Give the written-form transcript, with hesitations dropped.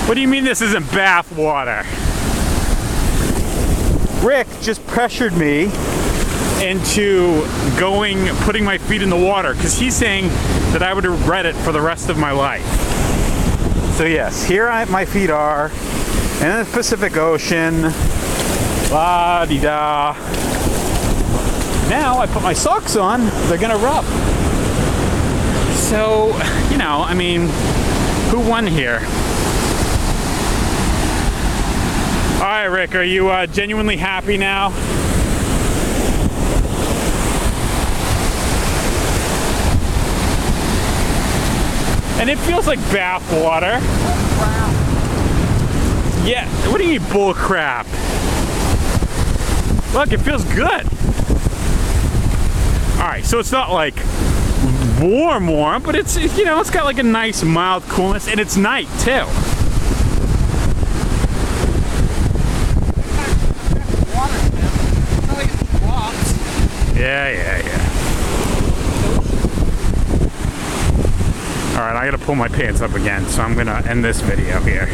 What do you mean this isn't bath water? Rick just pressured me into putting my feet in the water because he's saying that I would regret it for the rest of my life. So yes, here my feet are in the Pacific Ocean. La-di-da. Now I put my socks on, they're gonna rub. So, you know, I mean, who won here? All right, Rick, are you genuinely happy now? And it feels like bath water. Yeah, what do you mean bull crap? Look, it feels good. All right, so it's not like warm, but it's, you know, it's got like a nice mild coolness, and it's night too. Yeah. All right, I gotta pull my pants up again, so I'm gonna end this video here.